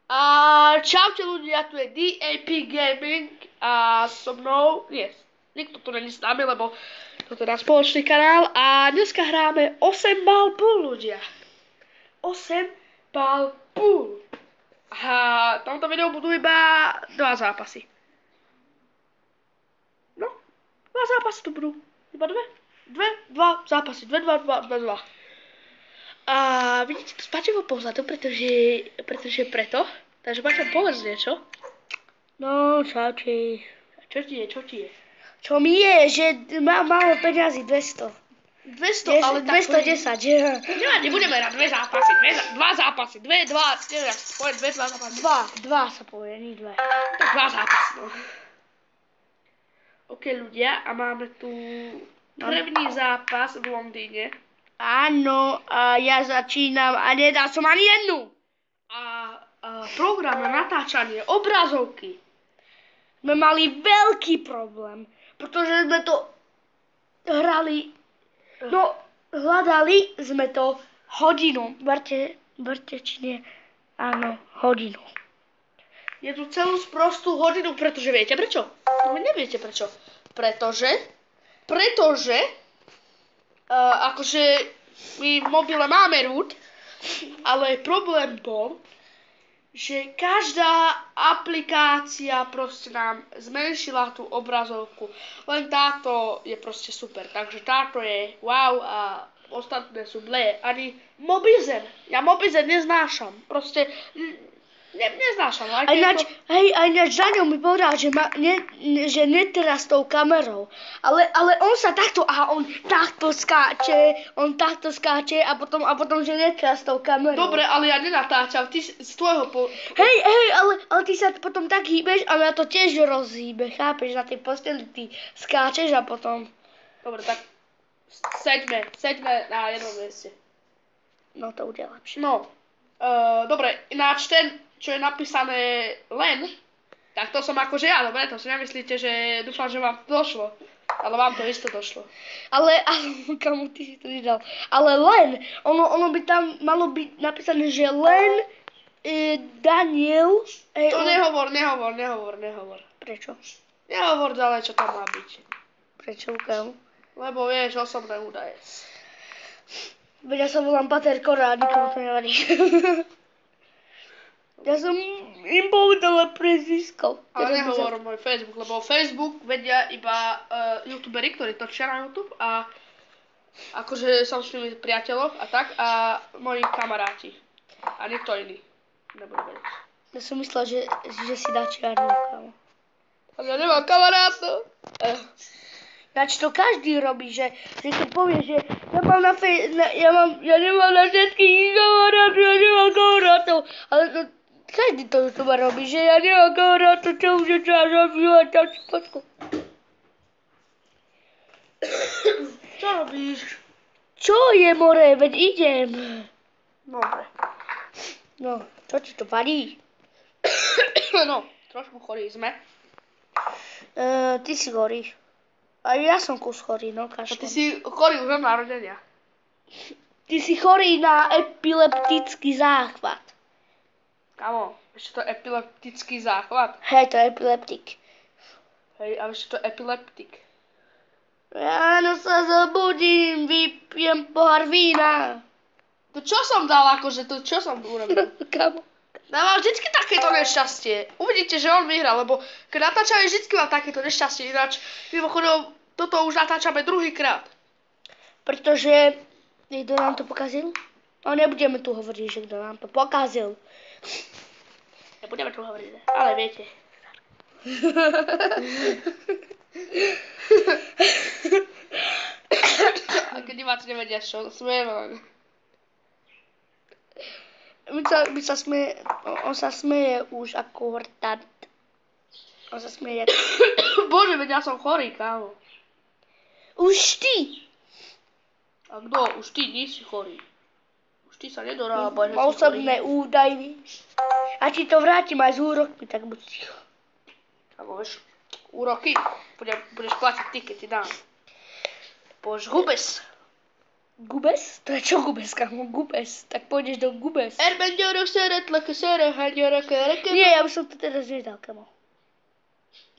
A čaute ľudia, tu je DAP Gaming a so mnou, nikto tu není s nami, lebo toto je náš spoločný kanál a dneska hráme 8 ball pool, ľudia. 8 ball pool. A v tomto videu budú iba 2 zápasy. No, 2 zápasy tu budú. Iba 2 zápasy. 2. A vidíte to Paťovo pozadu, pretože preto. Takže Paťo, povedz niečo. No, čaute. Čo ti je? Čo mi je, že mám málo peňazí, 200. 200, ale tak 210, že? Nevadí, budeme hrať 2 zápasy. 2 zápasy. 2, neviem, jak sa povie, 2 zápasy. 2 sa povie, nie 2. Tak 2 zápasy, no. OK, ľudia, a máme tu prvý zápas v Londýne. Áno, a ja začínam a nedal som ani jednu. A program na natáčanie obrazovky. Sme mali veľký problém, pretože sme to hrali, no hľadali sme to hodinu. Verte, či nie? Áno, hodinu. Je tu celú sprostú hodinu, pretože viete prečo? No vy neviete prečo. Pretože akože my v mobile máme root, ale problém bol, že každá aplikácia proste nám zmenšila tú obrazovku. Len táto je proste super, takže táto je wow a ostatné sú blé. Ani Mobizen, ja Mobizen neznášam, proste neznášam. A ináč Daňo mi povedal, že netrá s tou kamerou, ale on sa takto, on takto skáče a potom že netrá s tou kamerou. Dobre, ale ja nenatáčam, ty z tvojho Hej, ale ty sa potom tak hýbeš a ja to tiež rozhýbe, chápeš, na tej posteli ty skáčeš a potom... Dobre, tak seďme na jednom mieste. No to bude lepšie. No, dobre, ináč ten, čo je napísané len, tak to som akože ja, dobre, to si nemyslíte, že dúfam, že vám to došlo. Ale vám to isto došlo. Ale kamu ty si to nedal. Ale len, ono by tam malo byť napísané, že len Daniel... To nehovor. Prečo? Nehovor ďalej, čo tam má byť. Prečo, kamu? Lebo vieš, osobné údaje. Veď ja sa volám Pater Kora a nikomu to nevadí. Ja som im povedala prezvisko. Ale nehovor môj Facebook, lebo Facebook vedia iba youtuberi, ktorí točia na YouTube a akože som s nimi priateľov a tak a moji kamaráti. A nikto iný nebude vedieť. Ja som myslela, že si dá čiarnu, kamo. Ale ja nemám kamarátov. Ináč to každý robí, že keď povie, že ja nemám na všetkých kamarátov, ale to každý to robí, že ja nemám kamarátov, čo už je čas rozbívať počku. Čo robíš? Čo je, more, veď idem. Dobre. No, čo ti to vadí? No, trošku chorí sme. Ty si chorý. A ja som kus chorý, no kašlom. Ty si chorý už od narodenia. Ty si chorý na epileptický záchvat. Kamo, ešte to epileptický záchvat? Hej, to je epileptik. Hej, a ešte to epileptik. Ráno sa zobudím, vypijem pohár vína. To čo som dal akože, to čo som urobil? Kamo. Dávam vždycky takéto nešťastie. Uvidíte, že on vyhral, lebo keď natáčame, vždycky mám takéto nešťastie. Ináč, mimochodom, toto už natáčame druhýkrát. Pretože kto nám to pokazil? No nebudeme tu hovoriť, že kto nám to pokazil. Nebudeme tu hovoriť, ale viete. A keď diváci nevedia čo, smejeme len. On sa smeje už ako hrtát. On sa smeje. Bože, veď ja som chorý, kámo. Už ty. A kto? Už ty nie si chorý. Už ty sa nedorába, že si chorý. Osobné údaje. A ti to vrátim aj z úrokmi, tak buď ticho. Kámo, vieš, úroky budeš platiť ty, keď ti dám. Bož hubes. Gubes? To je čo Gubes, kamo? Gubes. Tak pôjdeš do Gubes. Nie, ja už som to teraz nedal, kamo.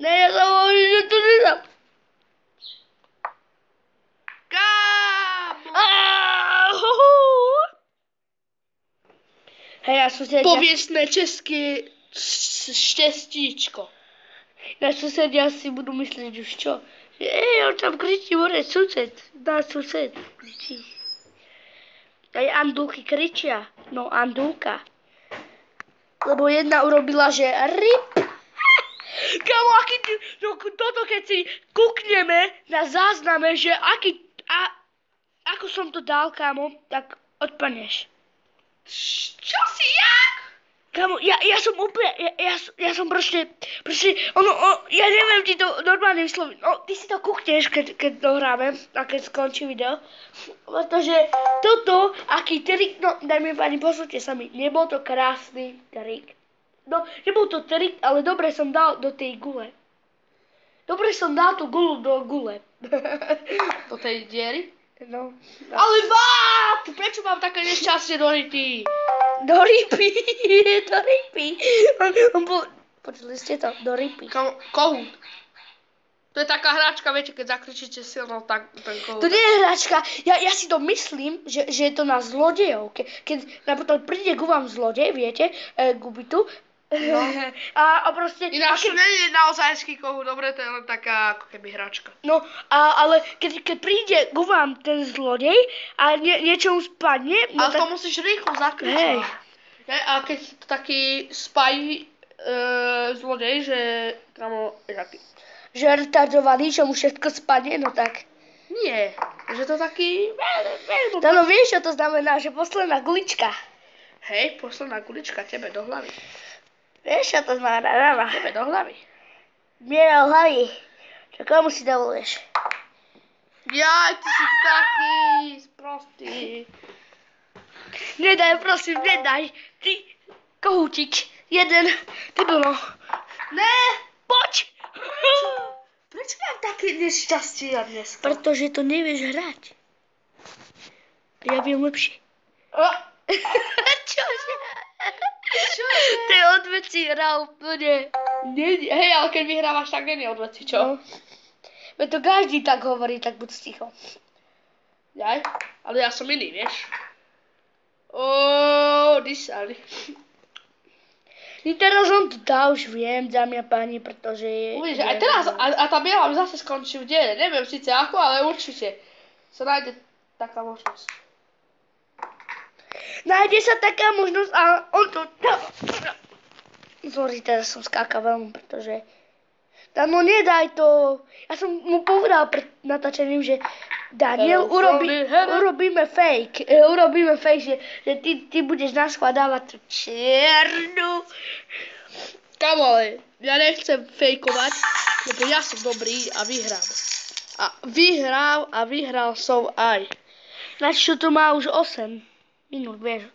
Ne, ja som hovoril, že to nedal. Kámo! Hej, ja susedia... Poviestné české štěstíčko. Na susedia si budú myslieť už čo? Že on tam kričí, more, sused. Náš sused kričí. Aj Andúky kričia. No, Andúka. Lebo jedna urobila, že RIP. Kamo, aký ty... No, toto keď si kúkneme na zázname, že aký... Ako som to dal, kamo, tak odpadneš. Čo si jak? Kamo, ja som úplne, ja som proste, ja neviem ti to normálne vysloviť. No, ty si to kúkneš, keď dohráme a keď skončí video. Pretože toto, aký trik, no, dajme pani, posúďte sa mi, nebol to krásny trik. No, nebol to trik, ale dobre som dal do tej gule. Dobre som dal tú gulu do gule. Do tej diery? No. Ale bát! Prečo mám také nešťastie do ryti? Do ripy. On bol... Počuli ste to? Do ripy. Kohút. To je taká hračka, viete, keď zakričíte silno, tak ten kohút. To nie je hračka. Ja si to myslím, že je to na zlodejov. Keď napríklad príde ku vám zlodej, viete, k ubytu, no. A proste... Ináč to nie je naozajský kohút, dobre, to je len taká ako keby hračka. No, ale keď príde ku vám ten zlodej a niečo mu spadne... No ale tak... to musíš rýchlo zakričať. Hej. A keď to taký spají zlodej, že kamo je taký... Že retardovaný, že mu všetko spadne, no tak... Nie, že to taký... No vieš, čo to znamená, že posledná gulička. Hej, posledná gulička tebe do hlavy. Vieš, čo to znamená? Tebe do hlavy. Mne do hlavy. Čo komu si dovoluješ? Jaj, ty si taký sprostý. Nedaj, prosím, nedaj. Ty, kohútik, jeden, ty bolo. Ne, poď. Prečo mám také nešťastie dnes? Pretože to nevieš hrať. Ja viem lepšie. Čože? To je odveci hra úplne. Hej, ale keď vyhrávaš, tak nie je odveci, čo? No. Veď to každý tak hovorí, tak buď sticho. Jaj, ale ja som iný, vieš? Dysali. Teraz on to dá, už viem, dámy a páni, pretože je... Uvidíš, aj teraz, a tá biela zase skončí v diele. Neviem síce ako, ale určite sa nájde taká možnosť. Nájde sa taká možnosť, ale on to... Sorry, teraz som skákal veľmi, pretože... No nedaj to. Ja som mu povedal pred natáčením, že Daniel, urobíme fake. Urobíme fake, že ty budeš na schvál dávať tú čiernu. Kamo, ale ja nechcem fejkovať, lebo ja som dobrý a vyhrám. A vyhral som aj. Načo to má už 8 minút, vieš.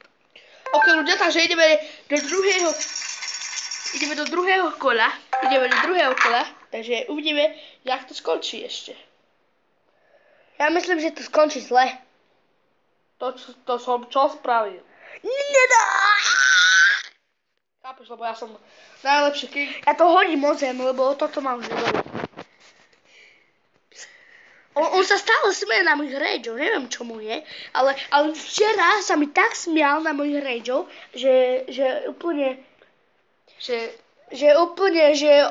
Ok, ľudia, takže ideme do druhého kola. Takže uvidíme, jak to skončí ešte. Ja myslím, že to skončí zle. To som čo spravil? Nedá! Chápeš, lebo ja som najlepší king. Ja to hodím o zem, lebo toto mám už dole. On sa stále smeje na mojich rageov, neviem čo mu je, ale včera sa mi tak smial na mojich rageov, že úplne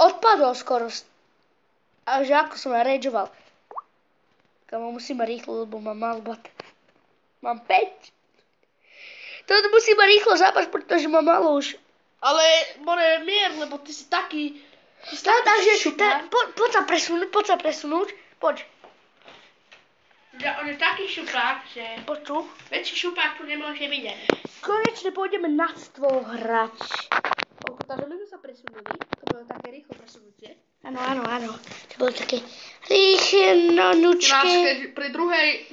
odpadol skoro. A že ako som rageoval. Kamo, musím rýchlo, lebo mám malú bateriu. Mám 5. To musím rýchlo zapať, pretože mám malo už. Ale more mier, lebo ty si taký... Takže, poď sa presunúť. Poď. Ja, on je taký šupák, že... Poď tu. Väčší šupák tu nemôže vidieť. Konečne pôjdeme na stôl hrať. Takže my sme sa presunuli. To bolo také rýchlo presunutie. Áno. To bolo také rýchlonučké. Pri druhej,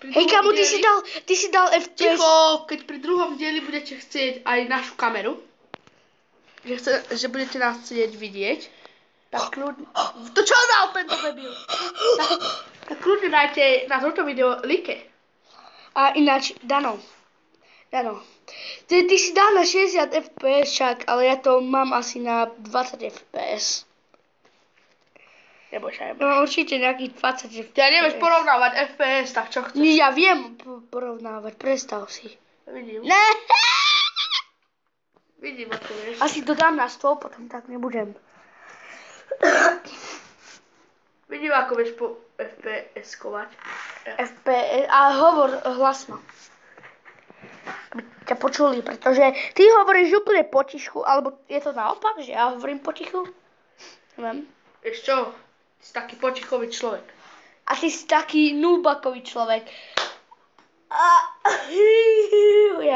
hej, kamo, ty si dal FPS. Ticho, keď pri druhom dieli budete chcieť aj našu kameru, že budete nás chcieť vidieť, tak kľudne... To čo dal tento debil? Tak kľudne dajte na toto video like. A ináč, Dano. Ty si dal na 60 fps však, ale ja to mám asi na 20 fps. Neboj sa. No určite nejakých 20 fps. Ty nevieš porovnávať FPS, tak čo chceš? Ja viem porovnávať, predstav si. Vidím. Ne! Vidím, ako vieš. Asi to dám na stôl, potom tak nebudem. Vidím, ako vieš po FPS-kovať. FPS, a hovor hlasno. Aby ťa počuli, pretože ty hovoríš úplne potichu, alebo je to naopak, že ja hovorím potichu? Neviem. Vieš čo? Ty si taký potichový človek. A ty si taký núbakový človek.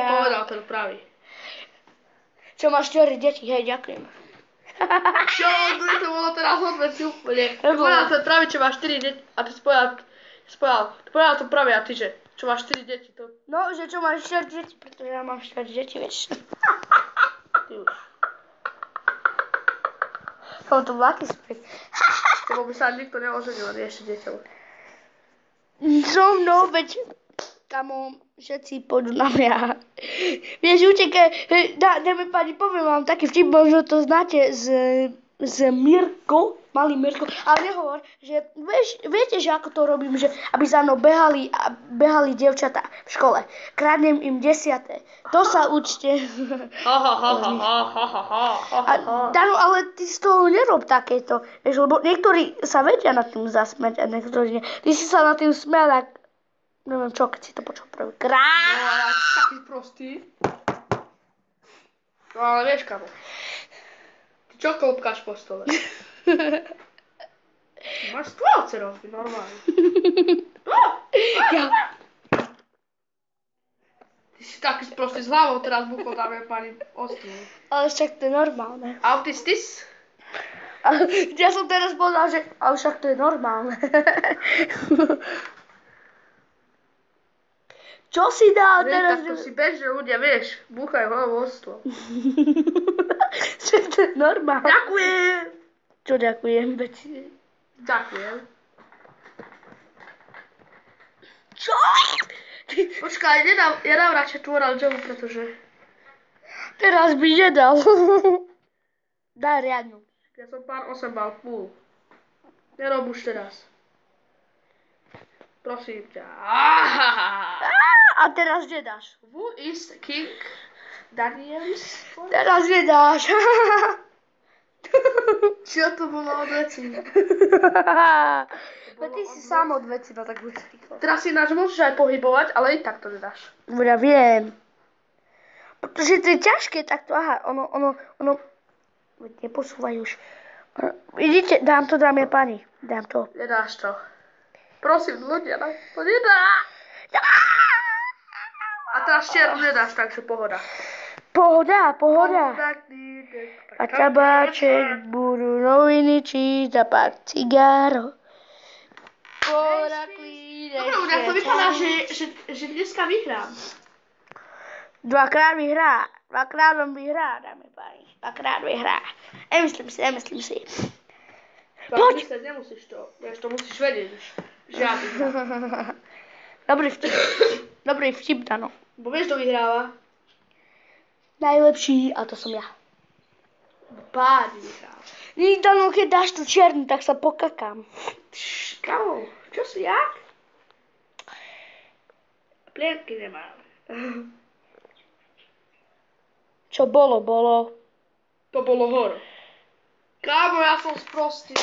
Povedal ten pravý. Čo máš 4 deti, hej, ďakujem. Čo? To bolo teraz odveci úplne. Povedal ten pravý, čo máš 4 deti. A ty si povedal to pravý a ty, že čo máš 4 deti. To... No, že čo máš 4 deti, pretože ja mám 4 deti, vieš. Ty už. To bol aký späť. Lebo by sa nikto neoženil, ani ešte deťom. So mnou, veď kamo, všetci pôjdu na mňa. Vieš, utekaj, dáme pani, poviem vám taký vtip, možno to znáte z Mirko, malý Mirko, ale nehovor, že viete, že ako to robím, že aby za mnou behali dievčatá v škole. Kradnem im 10. To sa učte. Dano, ale ty z toho nerob takéto, vieš, lebo niektorí sa vedia nad tým zasmeť a niektorí nie. Ty si sa nad tým smial, tak neviem čo, keď si to počul prvýkrát. No, ale si taký prostý. No, ale vieš, kamo. Ty čo klopkáš po stole? Máš stôlce rozby, normálne. Ja. Ty si taký prostý s hlavou, teraz buchol dáme pani ostru. Ale však to je normálne. Autistis? Ja som teraz povedal, že ale však to je normálne. Čo si dal teraz? Tak to si bežne ľudia, vieš, búchajú hlavou ostru. Však to je normálne. Ďakujem. Čo ďakujem? Ďakujem. Čo? Počkaj, ja dám radšej tú oranžovú, pretože... Teraz by nedal. Daj riadnu. Ja som pán 8 mal púl. Nerob už teraz. Prosím ťa. A teraz nedáš. Who is King Daniels? Teraz nedáš. Čo to bolo od veci? No ty si sám od veci, no tak buď ticho. Teraz si ináč môžeš aj pohybovať, ale i tak to nedáš. Ja viem. Pretože to je ťažké takto, aha, ono, neposúvaj už. Vidíte, dám to, dámy a páni, dám to. Nedáš to. Prosím, ľudia, to nedá. A teraz čiernu nedáš, takže pohoda. Pohoda. A tabáček budú noviny čítať, pak cigáro. Dobre, ľudia, to vypadá, že dneska vyhrám. Dvakrát on vyhrá, dáme páni. Dvakrát vyhrá. Nemyslím si. Poď! Nemusíš to, vieš, to musíš vedieť už. Žiadny. Dobrý vtip, Dano. Bo vieš, kto vyhráva? Najlepší, a to som ja. Pádi vyhráva. Dano, keď dáš to čiernu, tak sa pokakám. Kamo, čo si ja? Plienky nemám. Čo bolo. To bolo hore. Kámo, ja som sprostý.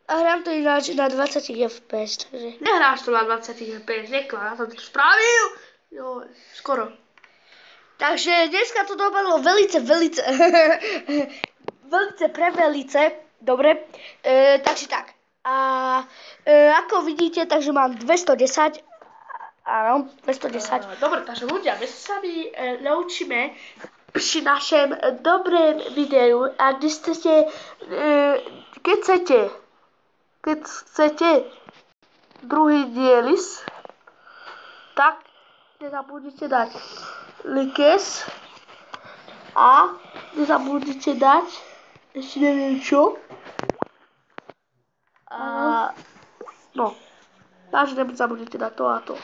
A hrám to ináč na 20 fps, takže... Nehráš to na 20 fps, neklad, ja som to spravil. Jo, skoro. Takže dneska to dopadlo velice prevelice. Dobre, takže tak. A ako vidíte, takže mám 210. Áno, 210. Dobre, takže ľudia, my sa mi naučíme pri našem dobrém videu a keď chcete druhý dielis, tak nezabudnite dať likes a nezabudnite dať ešte neviem čo No. Takže nezabudnite dať to a to.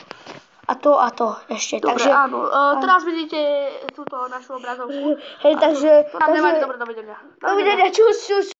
A to ešte. Dobre, Takže, áno. Teraz vidíte túto našu obrazovku. hej, takže... To nám nevadí, dobre, dovidenia. Dovidenia, čus.